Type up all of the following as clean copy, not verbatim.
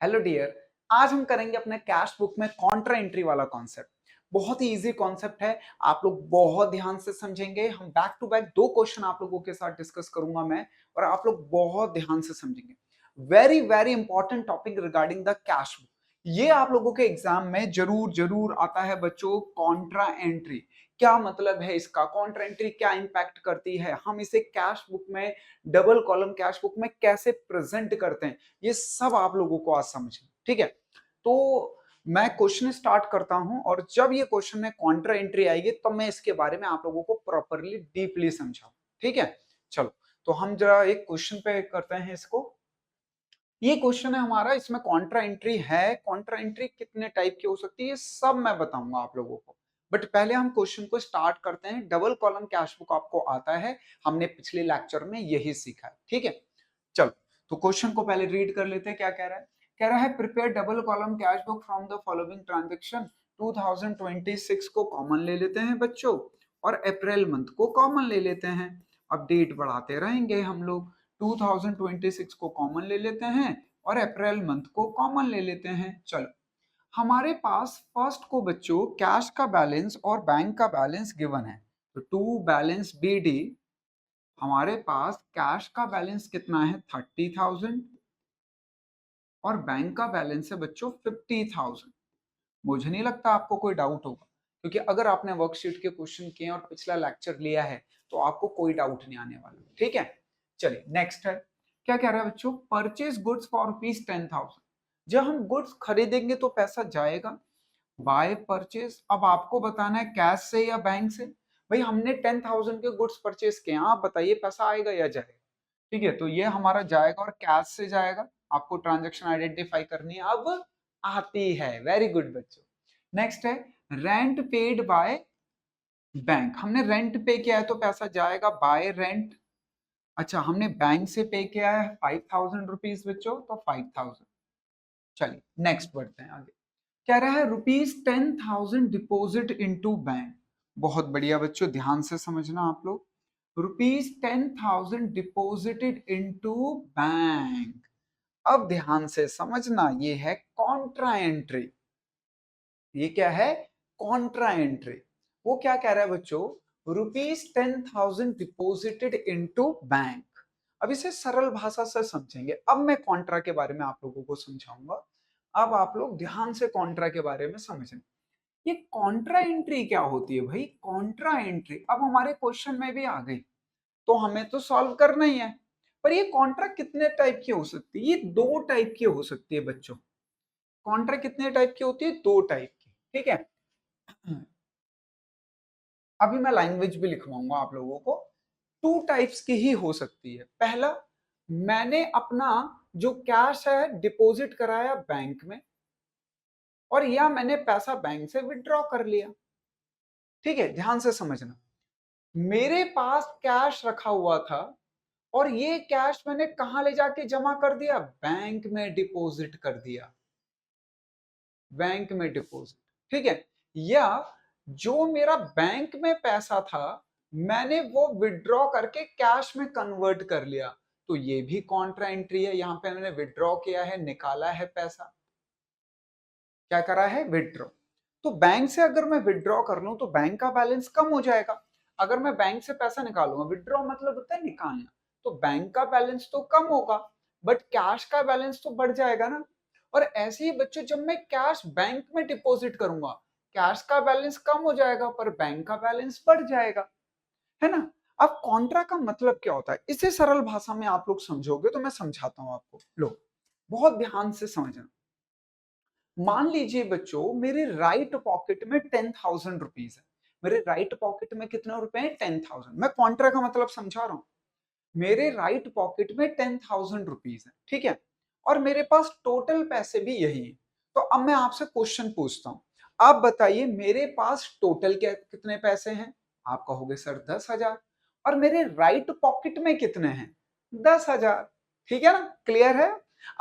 Hello dear. आज हम करेंगे अपने कैश बुक में कॉन्ट्रा एंट्री वाला कॉन्सेप्ट। बहुत ही इजी कॉन्सेप्ट है, आप लोग बहुत ध्यान से समझेंगे। हम बैक टू बैक दो क्वेश्चन आप लोगों के साथ डिस्कस करूंगा मैं, और आप लोग बहुत ध्यान से समझेंगे। Very very important topic regarding the cash book. ये आप लोगों के एग्जाम में जरूर जरूर आता है बच्चों। कॉन्ट्रा एंट्री क्या मतलब है इसका, कॉन्ट्रा एंट्री क्या इंपैक्ट करती है, हम इसे कैश बुक में, डबल कॉलम कैश बुक में कैसे प्रेजेंट करते हैं, ये सब आप लोगों को आज समझना। ठीक है, तो मैं क्वेश्चन स्टार्ट करता हूं, और जब ये क्वेश्चन में कॉन्ट्रा एंट्री आएगी तब मैं इसके बारे में आप लोगों को प्रॉपरली डीपली समझाऊं। ठीक है, चलो तो हम जरा एक क्वेश्चन पे करते हैं इसको। ये क्वेश्चन है हमारा, इसमें कॉन्ट्रा एंट्री है। कॉन्ट्रा एंट्री कितने टाइप की हो सकती है ये सब मैं बताऊंगा आप लोगों को, बट पहले हम क्वेश्चन को स्टार्ट करते हैं। डबल कॉलम कैश बुक आपको आता है, हमने पिछले लेक्चर में यही सीखा है। ठीक है, चलो तो क्वेश्चन को पहले रीड कर लेते हैं। क्या कह रहा है? कह रहा है prepare double column cash book from the following transaction. 2026 को कॉमन ले लेते हैं बच्चों, और अप्रैल मंथ को कॉमन ले लेते हैं। अब डेट बढ़ाते रहेंगे हम लोग। 2026 को कॉमन ले लेते हैं और अप्रैल मंथ को कॉमन ले लेते हैं। चलो, हमारे पास फर्स्ट को बच्चों कैश का बैलेंस और बैंक का बैलेंस गिवन है। तो टू बैलेंस बी डी, हमारे पास कैश का बैलेंस कितना है 30,000 और बैंक का बैलेंस है बच्चों 50,000। मुझे नहीं लगता आपको कोई डाउट होगा, क्योंकि अगर आपने वर्कशीट के क्वेश्चन किए और पिछला लेक्चर लिया है तो आपको कोई डाउट नहीं आने वाला। ठीक है, चलिए नेक्स्ट है। क्या कह रहा है बच्चों? Purchase goods for ₹10,000। जब हम गुड्स खरीदेंगे तो पैसा जाएगा। बाय परचेज, अब आपको बताना है कैश से या बैंक से। भाई हमने 10,000 के गुड्स परचेज किए, आप बताइए पैसा आएगा या जाएगा? ठीक है, तो ये हमारा जाएगा और कैश से जाएगा। आपको ट्रांजैक्शन आइडेंटिफाई करनी है, अब आती है। वेरी गुड बच्चों। नेक्स्ट है रेंट पेड बाय बैंक। हमने रेंट पे किया है तो पैसा जाएगा बाय रेंट। अच्छा, हमने बैंक से पे किया है 5,000 रुपीज बच्चों, तो 5,000। चलिए नेक्स्ट बढ़ते हैं आगे। कह रहा है ₹10,000 डिपॉजिट इनटू बैंक। बहुत बढ़िया बच्चों, ध्यान से समझना आप लोग। ₹10,000 डिपॉजिटेड इनटू बैंक। अब ध्यान से समझना, ये है कॉन्ट्रा एंट्री। ये क्या है? Contra entry. वो क्या कह रहा है बच्चों? ₹10,000 डिपॉजिटेड इनटू बैंक। अब इसे सरल भाषा से समझेंगे। अब मैं कॉन्ट्रा के बारे में आप लोगों को समझाऊंगा। अब आप लोग ध्यान से कॉन्ट्रा के बारे में समझें। ये कॉन्ट्रा एंट्री क्या होती है भाई? कॉन्ट्रा एंट्री अब हमारे क्वेश्चन में भी आ गई, तो हमें तो सॉल्व करना ही है। पर ये कॉन्ट्रा कितने टाइप की हो सकती है? ये दो टाइप की हो सकती है बच्चों। कॉन्ट्रा कितने टाइप की होती है? दो टाइप की। ठीक है, अभी मैं लैंग्वेज भी लिखवाऊंगा आप लोगों को। टू टाइप्स की ही हो सकती है। पहला, मैंने अपना जो कैश है डिपॉजिट कराया बैंक में, और या मैंने पैसा बैंक से विड्रॉ कर लिया। ठीक है, ध्यान से समझना। मेरे पास कैश रखा हुआ था, और ये कैश मैंने कहां ले जाके जमा कर दिया? बैंक में डिपॉजिट कर दिया। बैंक में डिपॉजिट। ठीक है, या जो मेरा बैंक में पैसा था मैंने वो विड्रॉ करके कैश में कन्वर्ट कर लिया, तो ये भी कॉन्ट्रा एंट्री है। यहां पे मैंने विड्रॉ किया है, निकाला है पैसा। क्या करा है? विड्रॉ। तो बैंक से अगर मैं विड्रॉ कर लूं तो बैंक का बैलेंस कम हो जाएगा। अगर मैं बैंक से पैसा निकालूंगा, विड्रॉ मतलब होता है निकालना, तो बैंक का बैलेंस तो कम होगा, बट कैश का बैलेंस तो बढ़ जाएगा ना। और ऐसे ही बच्चों, जब मैं कैश बैंक में डिपॉजिट करूंगा, कैश का बैलेंस कम हो जाएगा पर बैंक का बैलेंस बढ़ जाएगा, है ना। अब कॉन्ट्रा का मतलब क्या होता है, इसे सरल भाषा में आप लोग समझोगे तो मैं समझाता हूं आपको। लो, बहुत ध्यान से समझना। मान लीजिए बच्चों, मेरे राइट पॉकेट में 10,000 रुपीज है। मेरे राइट पॉकेट में कितने रुपए हैं? 10,000। मैं कॉन्ट्रा का मतलब समझा रहा हूं। मेरे राइट पॉकेट में 10,000 रुपीज है, ठीक है, और मेरे पास टोटल पैसे भी यही है। तो अब मैं आपसे क्वेश्चन पूछता हूं, आप बताइए मेरे पास टोटल क्या कितने पैसे हैं? आप कहोगे सर 10,000। और मेरे राइट पॉकेट में कितने हैं? 10,000। ठीक है ना, क्लियर है?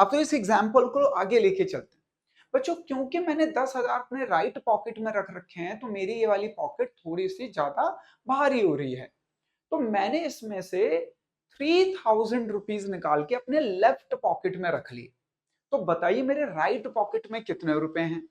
अब तो इस एग्जाम्पल को आगे लेके चलते हैं बच्चों। क्योंकि मैंने 10,000 अपने राइट पॉकेट में रख रखे हैं, तो मेरी ये वाली पॉकेट थोड़ी सी ज्यादा भारी हो रही है। तो मैंने इसमें से 3,000 रुपीज निकाल के अपने लेफ्ट पॉकेट में रख ली। तो बताइए मेरे राइट पॉकेट में कितने रुपए हैं?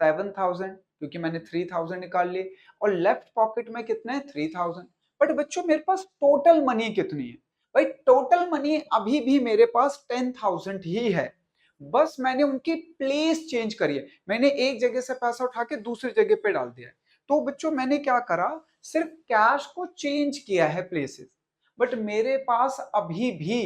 7,000, क्योंकि मैंने 3,000 निकाल लिए। और लेफ्ट पॉकेट में कितने? 3,000। बट बच्चों मेरे पास टोटल मनी कितनी है? भाई टोटल मनी अभी भी मेरे पास 10,000 ही है, बस मैंने उनकी प्लेस चेंज करी है। मैंने एक जगह से पैसा उठा के दूसरी जगह पे डाल दिया है। तो बच्चों मैंने क्या करा, सिर्फ कैश को चेंज किया है प्लेसेस, बट मेरे पास अभी भी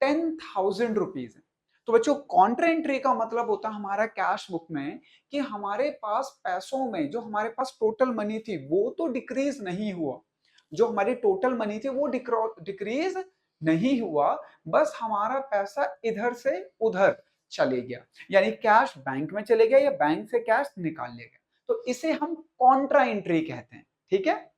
10,000 रुपीज है। तो बच्चों कॉन्ट्रा एंट्री का मतलब होता है हमारा कैश बुक में कि हमारे पास पैसों में जो हमारे पास टोटल मनी थी वो तो डिक्रीज नहीं हुआ, जो हमारी टोटल मनी थी वो डिक्रीज नहीं हुआ, बस हमारा पैसा इधर से उधर चले गया, यानी कैश बैंक में चले गया या बैंक से कैश निकाल लिया गया। तो इसे हम कॉन्ट्रा एंट्री कहते हैं। ठीक है,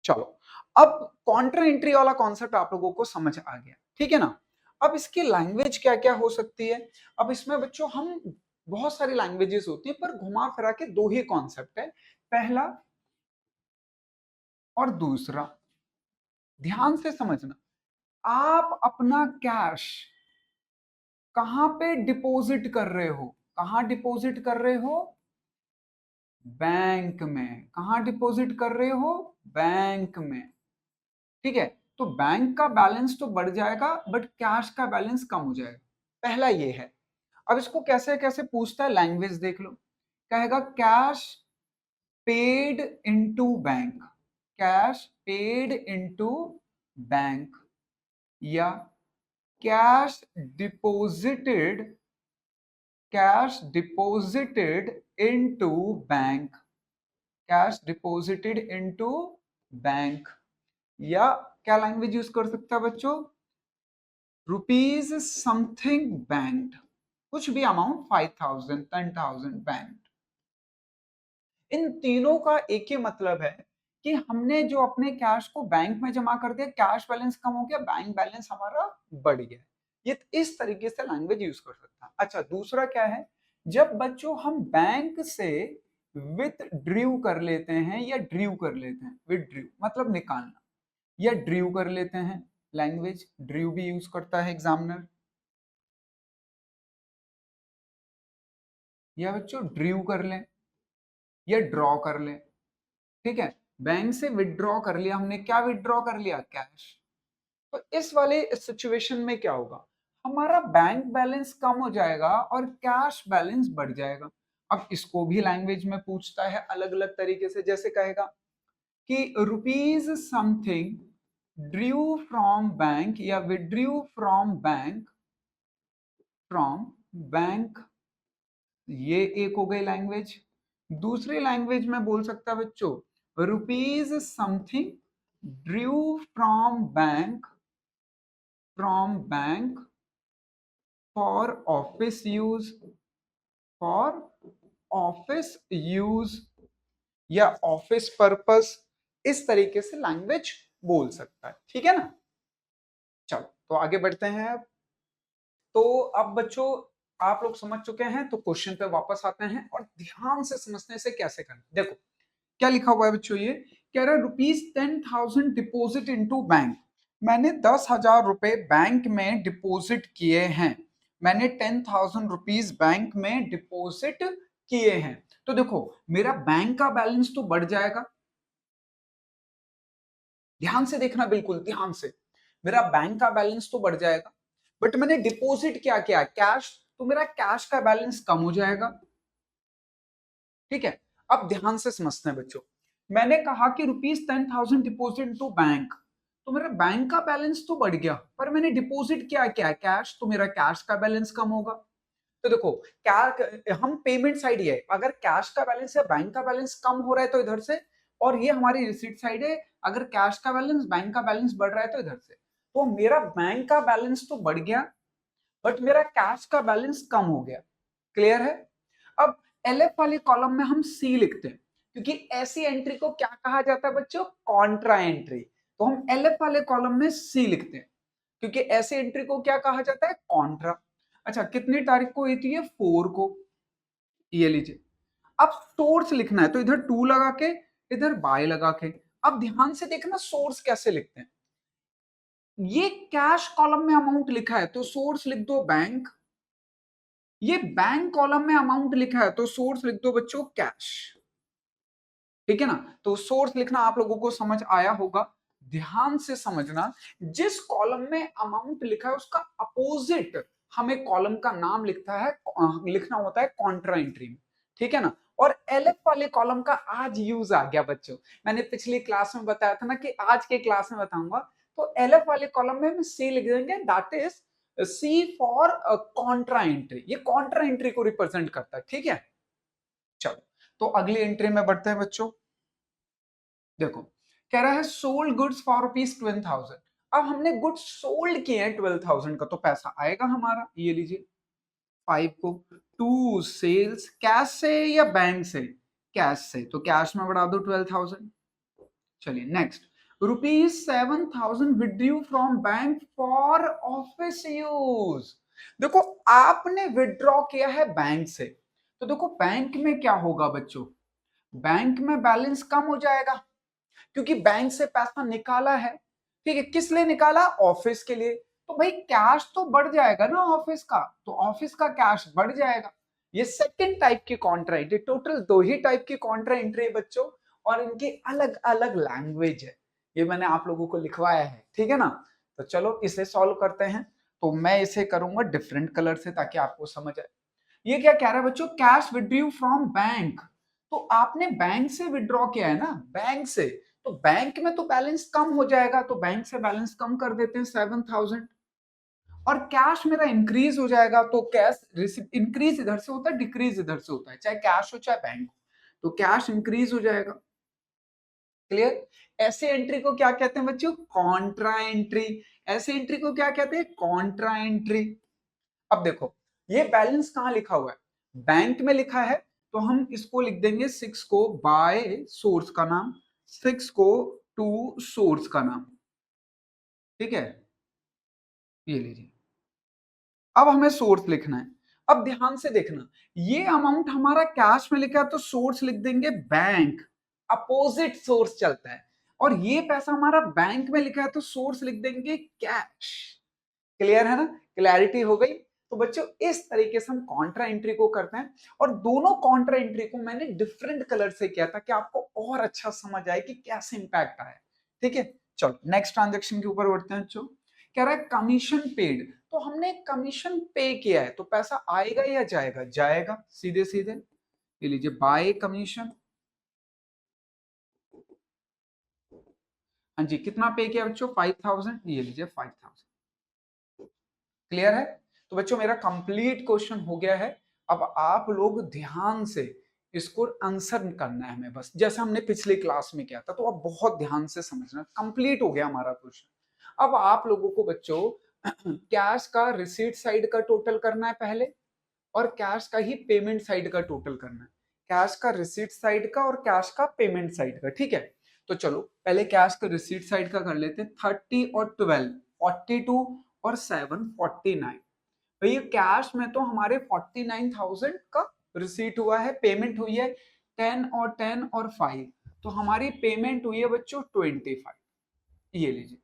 चलो अब कॉन्ट्रा एंट्री वाला कॉन्सेप्ट आप लोगों को समझ आ गया, ठीक है ना। अब इसकी लैंग्वेज क्या क्या हो सकती है? अब इसमें बच्चों हम बहुत सारी लैंग्वेजेस होती है, पर घुमा फिरा के दो ही कॉन्सेप्ट है, पहला और दूसरा। ध्यान से समझना, आप अपना कैश कहां पे डिपॉजिट कर रहे हो? कहां डिपॉजिट कर रहे हो? बैंक में। कहां डिपॉजिट कर रहे हो? बैंक में। ठीक है, तो बैंक का बैलेंस तो बढ़ जाएगा बट कैश का बैलेंस कम हो जाएगा, पहला ये है। अब इसको कैसे कैसे पूछता है, लैंग्वेज देख लो। कहेगा cash paid into bank, cash paid into bank, या cash deposited, cash deposited into bank, cash deposited into bank. या क्या लैंग्वेज यूज कर सकता है बच्चों? रुपीज समथिंग बैंक्ड, कुछ भी अमाउंट, 5,000, 10,000 बैंक्ड। इन तीनों का एक ही मतलब है कि हमने जो अपने कैश को बैंक में जमा कर दिया, कैश बैलेंस कम हो गया, बैंक बैलेंस हमारा बढ़ गया। ये इस तरीके से लैंग्वेज यूज कर सकता है। अच्छा दूसरा क्या है, जब बच्चों हम बैंक से विथड्रू कर लेते हैं या ड्रू कर लेते हैं, विथड्रू मतलब निकालना, या ड्रू कर लेते हैं, लैंग्वेज ड्रू भी यूज करता है एग्जामिनर, या बच्चों ड्रू कर लें या ड्रॉ कर लें। ठीक है, बैंक से विथड्रॉ कर लिया हमने, क्या विथड्रॉ कर लिया? कैश। तो इस वाले सिचुएशन में क्या होगा, हमारा बैंक बैलेंस कम हो जाएगा और कैश बैलेंस बढ़ जाएगा। अब इसको भी लैंग्वेज में पूछता है अलग अलग तरीके से, जैसे कहेगा कि rupees something drew from bank या withdrew from bank, from bank, ये एक हो गई लैंग्वेज। दूसरी लैंग्वेज में बोल सकता है बच्चों rupees something drew from bank, from bank for office use, for office use या ऑफिस पर्पस, इस तरीके से लैंग्वेज बोल सकता है। ठीक है ना, चलो तो आगे बढ़ते हैं अब। तो अब बच्चों आप लोग समझ चुके हैं, तो क्वेश्चन पे वापस आते हैं और ध्यान से समझने से कैसे करना। देखो क्या लिखा हुआ है बच्चों, ये कह रहा है ₹10,000 डिपोजिट इनटू बैंक। मैंने 10,000 रुपए बैंक में डिपॉजिट किए हैं, मैंने 10,000 रुपीज बैंक में डिपॉजिट किए हैं। तो देखो मेरा बैंक का बैलेंस तो बढ़ जाएगा, ध्यान से देखना, बिल्कुल ध्यान से, मेरा बैंक का बैलेंस तो बढ़ जाएगा, बट मैंने डिपॉजिट क्या किया? कैश, तो मेरा कैश का बैलेंस कम हो जाएगा। ठीक है, अब ध्यान से समझते हैं बच्चों, मैंने कहा कि ₹10,000 डिपॉजिट टू बैंक, तो मेरा बैंक का बैलेंस तो बढ़ गया, पर मैंने डिपॉजिट क्या किया? कैश, तो मेरा कैश का बैलेंस कम होगा। तो देखो क्या हम पेमेंट साइड ही है, अगर कैश का बैलेंस या बैंक का बैलेंस कम हो रहा है तो इधर से, और ये हमारी रिसीट साइड है, अगर कैश का बैलेंस बैंक का बैलेंस बढ़ रहा है तो इधर से। तो मेरा बैंक का बैलेंस तो बढ़ गया बट मेरा कैश का बैलेंस कम हो गया। क्लियर है? अब एलएफ वाले कॉलम में हम सी लिखते हैं, क्योंकि ऐसी एंट्री को क्या कहा जाता है बच्चों? Contra entry. तो हम एलएफ वाले कॉलम में सी लिखते हैं, क्योंकि ऐसी एंट्री को क्या कहा जाता है? कॉन्ट्रा। अच्छा कितनी तारीख को हुई थी? ये 4 को, ये लीजिए। अब सोर्स लिखना है तो इधर 2 लगा के, इधर बाय लगा के। अब ध्यान से देखना सोर्स कैसे लिखते हैं। ये कैश कॉलम में अमाउंट लिखा है तो सोर्स लिख दो बैंक, ये बैंक कॉलम में अमाउंट लिखा है तो सोर्स लिख दो बच्चों कैश। ठीक है ना, तो सोर्स लिखना आप लोगों को समझ आया होगा। ध्यान से समझना, जिस कॉलम में अमाउंट लिखा है उसका अपोजिट हमें कॉलम का नाम लिखना होता है कॉन्ट्रा एंट्री में। ठीक है ना, और एलएफ वाले कॉलम का आज यूज आ गया बच्चों, मैंने पिछली क्लास में बताया था ना कि आज के क्लास में बताऊंगा। तो एलएफ वाले कॉलम में हम सी लिख देंगे, that is C for contra entry, ये कॉन्ट्रा एंट्री को रिप्रेजेंट करता है। ठीक है, चलो तो अगली एंट्री में बढ़ते हैं बच्चों। देखो, कह रहा है सोल्ड गुड्स फॉर रुपीज 12,000। अब हमने गुड्स सोल्ड किए हैं 12,000 का, तो पैसा आएगा हमारा, ये लीजिए 5 को। टू सेल्स कैश से या बैंक से? कैश से, तो कैश में बढ़ा दो 12,000। चलिए next, rupees 7,000 withdrew from bank for office use. देखो आपने विड्रॉ किया है बैंक से, तो देखो बैंक में क्या होगा बच्चों, बैंक में बैलेंस कम हो जाएगा क्योंकि बैंक से पैसा निकाला है। ठीक है, किस लिए निकाला? ऑफिस के लिए। तो भाई कैश तो बढ़ जाएगा ना ऑफिस का, तो ऑफिस का कैश बढ़ जाएगा। ये सेकंड टाइप की कॉन्ट्रा एंट्री, टोटल दो ही टाइप की कॉन्ट्रा एंट्री है बच्चों, और इनकी अलग अलग लैंग्वेज है, ये मैंने आप लोगों को लिखवाया है। ठीक है ना, तो चलो इसे सॉल्व करते हैं। तो मैं इसे करूंगा डिफरेंट कलर से ताकि आपको समझ आए। ये क्या कह रहा है बच्चों, कैश विड्रू फ्रॉम बैंक। तो आपने बैंक से विड्रॉ किया है ना, बैंक से, तो बैंक में तो बैलेंस कम हो जाएगा, तो बैंक से बैलेंस कम कर देते हैं 7,000। और कैश मेरा इंक्रीज हो जाएगा, तो कैश रिसीव इंक्रीज इधर से होता है, डिक्रीज इधर से होता है, चाहे कैश हो चाहे बैंक हो, तो कैश इंक्रीज हो जाएगा। क्लियर? ऐसे एंट्री को क्या कहते हैं बच्चों? Contra entry. ऐसे एंट्री को क्या कहते हैं? Contra entry. अब देखो, ये बैलेंस कहां लिखा हुआ है? बैंक में लिखा है, तो हम इसको लिख देंगे 6 को बाय सोर्स का नाम, 6 को टू सोर्स का नाम। ठीक है, ये लीजिए। अब हमें सोर्स लिखना है। अब ध्यान से देखना, ये अमाउंट हमारा कैश में लिखा है तो सोर्स लिख देंगे बैंक, अपोजिट सोर्स चलता है। और ये पैसा हमारा बैंक में लिखा है तो सोर्स लिख देंगे कैश। क्लियर है ना, क्लैरिटी हो गई? तो बच्चों इस तरीके से हम कॉन्ट्रा एंट्री को करते हैं, और दोनों कॉन्ट्रा एंट्री को मैंने डिफरेंट कलर से किया था कि आपको और अच्छा समझ आए कि कैसे इंपैक्ट आया। ठीक है, चलो नेक्स्ट ट्रांजेक्शन के ऊपर बढ़ते हैं बच्चों। कह रहा है कमीशन पेड, तो हमने कमीशन पे किया है तो पैसा आएगा या जाएगा? जाएगा, सीधे सीधे। ये लीजिए बाय कमीशन। हाँ जी, कितना पे किया बच्चों? 5,000। ये लीजिए 5,000। क्लियर है? तो बच्चों मेरा कंप्लीट क्वेश्चन हो गया है। अब आप लोग ध्यान से इसको आंसर करना है हमें, बस जैसे हमने पिछली क्लास में किया था, तो आप बहुत ध्यान से समझना। कंप्लीट हो गया हमारा क्वेश्चन। अब आप लोगों को बच्चों कैश का रिसीट साइड का टोटल करना है पहले, और कैश का ही पेमेंट साइड का टोटल करना है। कैश का रिसीट साइड का और कैश का पेमेंट साइड का। ठीक है, तो चलो पहले कैश का रिसीट साइड का कर लेते हैं। 30 और 12 42 और 7 49। भैया कैश में तो हमारे 49,000 का रिसीट हुआ है, पेमेंट हुई है 10 और 10 और 5, तो हमारी पेमेंट हुई है बच्चों 25। ये लीजिए,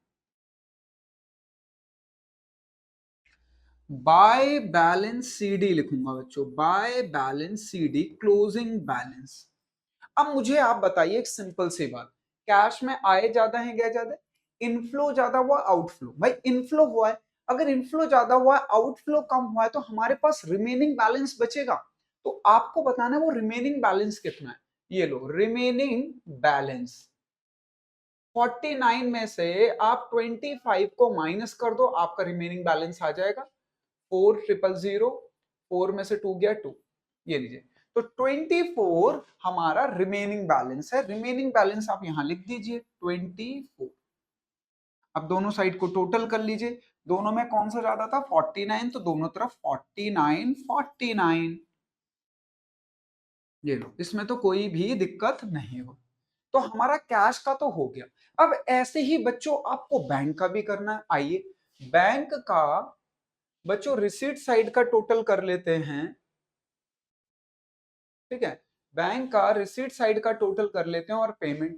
बाय बैलेंस सीडी लिखूंगा बच्चों, by balance CD closing balance. अब मुझे आप बताइए एक सिंपल सी बात, कैश में आए ज्यादा है गया ज्यादा? इनफ्लो ज्यादा हुआ, आउटफ्लो? भाई इनफ्लो हुआ है, अगर इनफ्लो ज्यादा हुआ है आउटफ्लो कम हुआ है तो हमारे पास रिमेनिंग बैलेंस बचेगा। तो आपको बताना है वो रिमेनिंग बैलेंस कितना है। ये लो रिमेनिंग बैलेंस, 49 में से आप 25 को माइनस कर दो, आपका रिमेनिंग बैलेंस आ जाएगा 4,000। 4 में से 2 गया 2, ये लीजिए। तो 24 हमारा रिमेनिंग बैलेंस है। रिमेनिंग बैलेंस आप यहां लिख दीजिए 24। अब दोनों साइड को टोटल कर लीजिए, दोनों में कौन सा ज्यादा था? 49, तो दोनों तरफ 49 49। ये लो, इसमें तो कोई भी दिक्कत नहीं हो। तो हमारा कैश का तो हो गया। अब ऐसे ही बच्चों आपको बैंक का भी करना है। आइए बैंक का बच्चों रिसीट साइड का टोटल कर लेते हैं। ठीक है, बैंक का रिसीट साइड का टोटल कर लेते हैं और पेमेंट।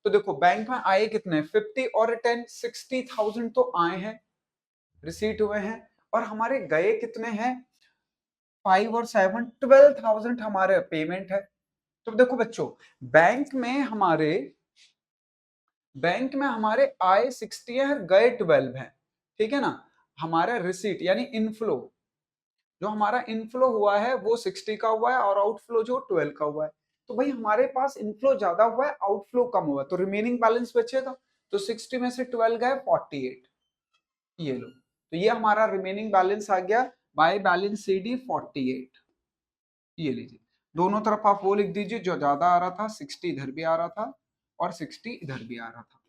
तो देखो बैंक में आए कितने 50 और 10 60,000 तो आए हैं, रिसीट हुए हैं, और हमारे गए कितने हैं 5 और 7 12,000 हमारे पेमेंट है। तो देखो बच्चों बैंक में हमारे आए 60 है, गए 12 है, ठीक है ना। हमारा रिसीट यानी इनफ्लो, जो हमारा इनफ्लो हुआ है वो 60 का हुआ है और आउटफ्लो जो 12 का हुआ है। तो भाई हमारे पास इनफ्लो ज्यादा हुआ है, आउटफ्लो कम हुआ है, तो रिमेनिंग बैलेंस बचेगा। तो 60 में से 12 गए 48, ये लो। तो ये हमारा रिमेनिंग बैलेंस आ गया बाय बैलेंस CD 48। ये लीजिए, दोनों तरफ आप वो लिख दीजिए, जो ज्यादा आ रहा था 60 इधर भी आ रहा था और 60 इधर भी आ रहा था।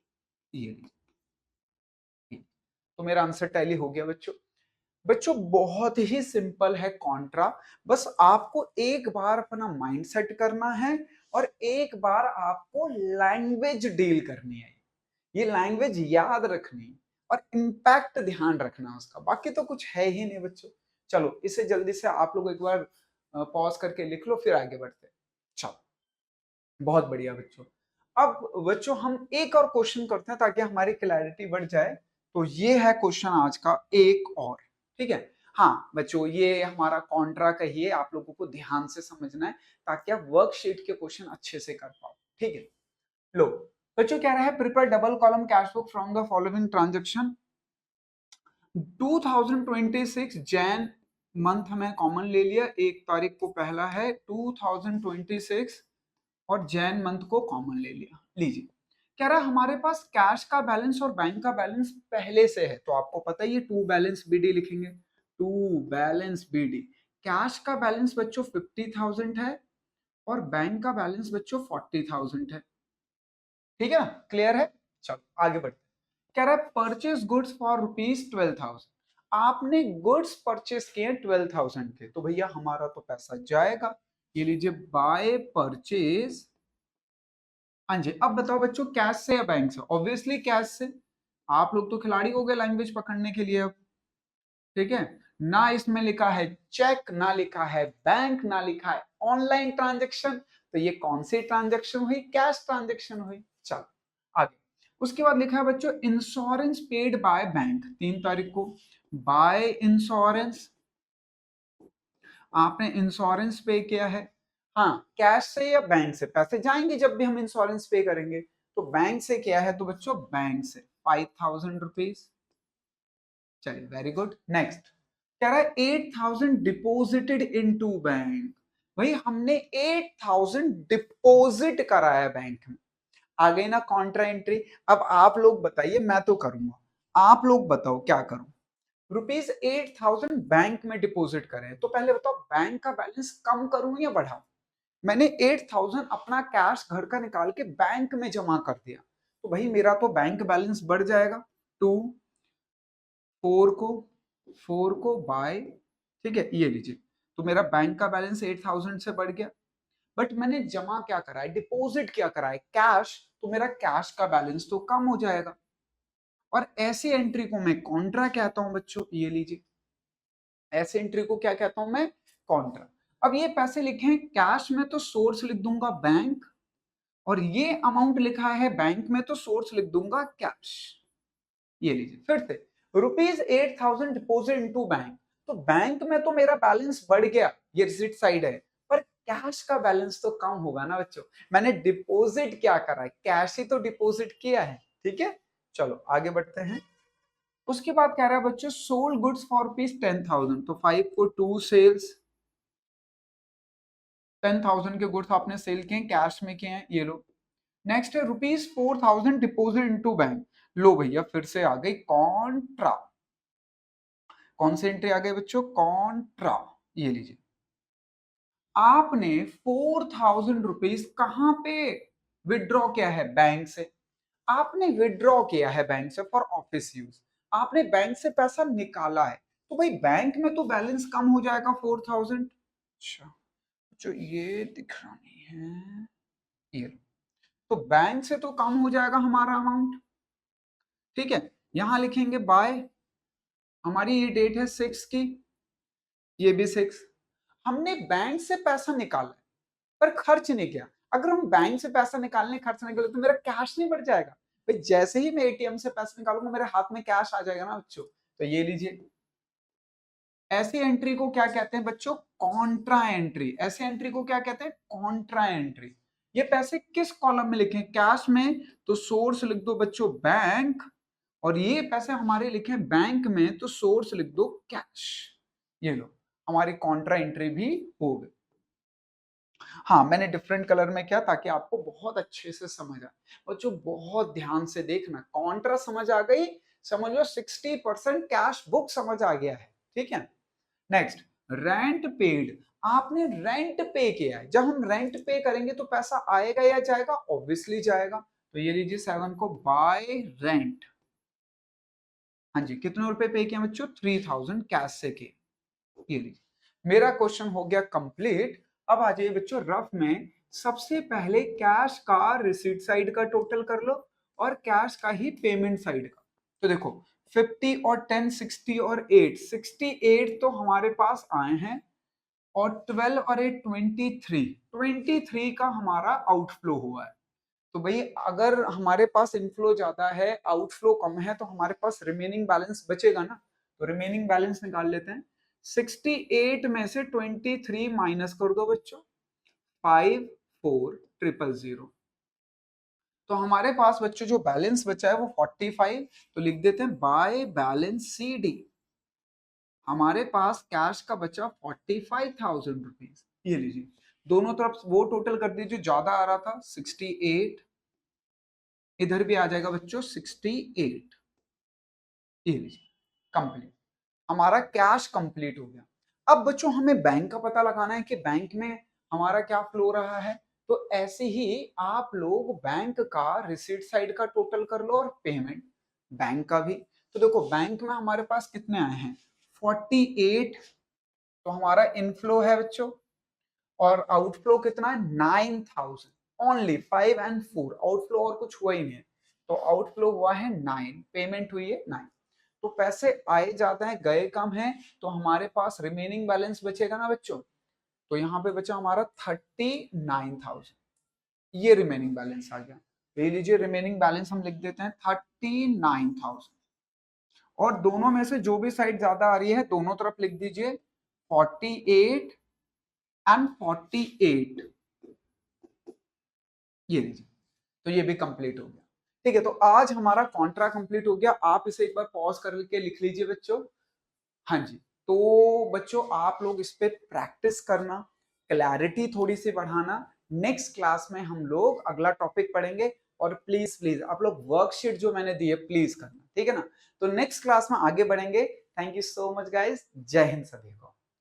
ये लीजिए, तो मेरा आंसर टैली हो गया बच्चों। बच्चों बहुत ही सिंपल है कॉन्ट्रा, बस आपको एक बार अपना माइंड सेट करना है और एक बार आपको लैंग्वेज डील करनी है, ये लैंग्वेज याद रखनी और इम्पैक्ट ध्यान रखना उसका, बाकी तो कुछ है ही नहीं बच्चों। चलो इसे जल्दी से आप लोग एक बार पॉज करके लिख लो, फिर आगे बढ़ते हैं। चलो बहुत बढ़िया बच्चों। अब बच्चों हम एक और क्वेश्चन करते हैं ताकि हमारी क्लैरिटी बढ़ जाए। तो ये है क्वेश्चन आज का एक और, ठीक है। हाँ बच्चों ये हमारा कॉन्ट्रा का ही है, आप लोगों को ध्यान से समझना है ताकि आप वर्कशीट के क्वेश्चन अच्छे से कर पाओ, ठीक है। लो बच्चों कह रहा है prepare double column cash book from the following transaction. 2026 Jain month हमें कॉमन ले लिया, 1 तारीख को पहला है 2026 और जैन मंथ को कॉमन ले लिया। लीजिए कह रहा है हमारे पास कैश का बैलेंस और बैंक का बैलेंस पहले से है, तो आपको पता ही है टू बैलेंस बीडी लिखेंगे, टू बैलेंस बीडी। कैश का बैलेंस बच्चों 50,000 है और बैंक का बैलेंस बच्चों 40,000 है, ठीक है ना, क्लियर है। चलो आगे बढ़ते हैं। कह रहा है परचेज गुड्स फॉर ₹12,000, आपने गुड्स परचेज किए 12,000 के, तो भैया हमारा तो पैसा जाएगा। ये लीजिए बाय परचेज। हाँ जी, अब बताओ बच्चों कैश से या बैंक से? ऑब्वियसली कैश से, आप लोग तो खिलाड़ी हो गए लैंग्वेज पकड़ने के लिए अब, ठीक है ना। इसमें लिखा है चेक, ना लिखा है बैंक, ना लिखा है ऑनलाइन ट्रांजेक्शन, तो ये कौन सी ट्रांजेक्शन हुई? कैश ट्रांजेक्शन हुई। चलो आगे, उसके बाद लिखा है बच्चों इंश्योरेंस पेड बाय बैंक 3 तारीख को, बाय इंश्योरेंस, आपने इंश्योरेंस पे किया है। हाँ कैश से या बैंक से, पैसे जाएंगे जब भी हम इंश्योरेंस पे करेंगे, तो बैंक से किया है, तो बच्चों बैंक से 5,000 रुपीज। चलिए वेरी गुड। नेक्स्ट कह रहा है 8,000 डिपोजिटेड इनटू बैंक, भाई हमने 8,000 डिपोजिट कराया बैंक में। आ गई ना कॉन्ट्रा एंट्री। अब आप लोग बताइए, मैं तो करूंगा, आप लोग बताओ क्या करूं। ₹8,000 बैंक में डिपॉजिट करें, तो पहले बताओ बैंक का बैलेंस कम करूं या बढ़ाऊं? मैंने 8,000 अपना कैश घर का निकाल के बैंक में जमा कर दिया, तो भाई मेरा तो बैंक बैलेंस बढ़ जाएगा। टू 4 को 4 को बाय, ठीक है ये लीजिए, तो मेरा बैंक का बैलेंस 8,000 से बढ़ गया, बट मैंने जमा क्या करा है, डिपॉजिट क्या करा है, कैश, तो मेरा कैश का बैलेंस तो कम हो जाएगा। और ऐसी एंट्री को मैं कॉन्ट्रा कहता हूं बच्चों, ये लीजिए, ऐसे एंट्री को क्या कहता हूं मैं? कॉन्ट्रा। अब ये पैसे लिखे हैं कैश में, तो सोर्स लिख दूंगा बैंक, और ये अमाउंट लिखा है बैंक में, तो सोर्स लिख दूंगा कैश। ये लीजिए फिर से ₹8,000 डिपोजिट इनटू बैंक, तो बैंक में तो मेरा बैलेंस बढ़ गया, ये रिसिट साइड है, पर कैश का बैलेंस तो कम होगा ना बच्चों। मैंने डिपोजिट क्या करा है, कैश ही तो डिपोजिट किया है, ठीक है। चलो आगे बढ़ते हैं। उसके बाद कह रहा है बच्चों सोल्ड गुड्स फॉर ₹10,000, तो 5 को 2 सेल्स, 10,000 के गुड्स आपने सेल किए, कैश में किए हैं, ये लो। नेक्स्ट है ₹4,000 डिपोजिट इनटू बैंक, लो भैया फिर से आ गई कॉन्ट्रा। कौन सी एंट्री आ गई बच्चों? कॉन्ट्रा। ये लीजिए, आपने 4,000 रुपीज कहां पे विड्रॉ किया है? बैंक से। आपने विड्रॉ किया है बैंक से फॉर ऑफिस यूज, आपने बैंक से पैसा निकाला है, तो भाई बैंक में तो बैलेंस कम हो जाएगा 4,000। अच्छा जो ये दिख रहा नहीं है, ये लो। तो बैंक से तो कम हो जाएगा हमारा अमाउंट, ठीक है। यहां लिखेंगे बाय, हमारी ये डेट है 6 की, ये भी 6, हमने बैंक से पैसा निकाला पर खर्च नहीं किया। अगर हम बैंक से पैसा निकालने खर्च निकाले तो मेरा कैश नहीं बढ़ जाएगा भाई? जैसे ही मैं एटीएम से पैसा निकालूंगा मेरे हाथ में कैश आ जाएगा ना बच्चों। तो ये लीजिए, ऐसी एंट्री को क्या कहते हैं बच्चों? Contra entry. ऐसी एंट्री को क्या कहते हैं? Contra entry. ये पैसे किस कॉलम में लिखे? कैश में, तो सोर्स लिख दो बच्चों बैंक, और ये पैसे हमारे लिखे बैंक में, तो सोर्स लिख दो कैश। ये लो, हमारी कॉन्ट्रा एंट्री भी हो गई। हाँ, मैंने डिफरेंट कलर में किया ताकि आपको बहुत अच्छे से समझ आए। बच्चों बहुत ध्यान से देखना, कॉन्ट्रा समझ आ गई, समझ लो 60% कैश बुक समझ आ गया है। ठीक है, नेक्स्ट, रेंट पेड। आपने रेंट पे किया है, जब हम रेंट पे करेंगे तो पैसा आएगा या जाएगा? ऑब्वियसली जाएगा। तो ये लीजिए 7 को बाय रेंट। हाँ जी, कितने रुपए पे किया बच्चों? 3000 कैश से किए। ये लीजिए, मेरा क्वेश्चन हो गया कंप्लीट। अब आ जाइए बच्चों रफ में, सबसे पहले कैश का रिसीट साइड का टोटल कर लो और कैश का ही पेमेंट साइड का। तो देखो 50 और 10, 60 और 8, 68 तो हमारे पास आए हैं, और 12 और 8 23 का हमारा आउटफ्लो हुआ है। तो भाई अगर हमारे पास इनफ्लो ज्यादा है, आउटफ्लो कम है, तो हमारे पास रिमेनिंग बैलेंस बचेगा ना। तो रिमेनिंग बैलेंस निकाल लेते हैं। 68 में से 23 माइनस कर दो बच्चों, 54,000। तो हमारे पास बच्चों जो बैलेंस बचा है वो 45। तो लिख देते हैं बाय बैलेंस सी डी। हमारे पास कैश का बचा 45,000 रुपीज। ये लीजिए, दोनों तरफ वो टोटल कर दीजिए, ज्यादा आ रहा था 68, इधर भी आ जाएगा बच्चों 68। ये लीजिए, कंप्लीट, हमारा कैश कंप्लीट हो गया। अब बच्चों हमें बैंक का पता लगाना है कि बैंक में हमारा क्या फ्लो रहा है। तो ऐसे ही आप लोग बैंक का रिसीट साइड का टोटल कर लो और पेमेंट बैंक का भी। तो देखो बैंक में हमारे पास कितने आए हैं? 48। तो हमारा इनफ्लो है बच्चों, और आउटफ्लो कितना है? 9000। ओनली 5 एंड 4 आउटफ्लो, और कुछ हुआ ही नहीं है। तो आउटफ्लो हुआ है 9, पेमेंट हुई है 9। तो पैसे आए ज्यादा है, गए कम है, तो हमारे पास रिमेनिंग बैलेंस बचेगा ना बच्चों। तो यहाँ पे बचा हमारा 39,000। ये रिमेनिंग बैलेंस आ गया। ले लीजिए, रिमेनिंग बैलेंस हम लिख देते हैं 39,000। और दोनों में से जो भी साइड ज्यादा आ रही है दोनों तरफ लिख दीजिए 48 एंड 48। ये लीजिए, तो ये भी कंप्लीट हो गया। ठीक है, तो आज हमारा कॉन्ट्रा कंप्लीट हो गया। आप इसे एक बार पॉज करके लिख लीजिए बच्चों। हाँ जी, तो बच्चों आप लोग इस पे प्रैक्टिस करना, क्लैरिटी थोड़ी सी बढ़ाना। नेक्स्ट क्लास में हम लोग अगला टॉपिक पढ़ेंगे, और प्लीज प्लीज आप लोग वर्कशीट जो मैंने दी है प्लीज करना, ठीक है ना। तो नेक्स्ट क्लास में आगे बढ़ेंगे। Thank you so much guys, जय हिंद सभी को।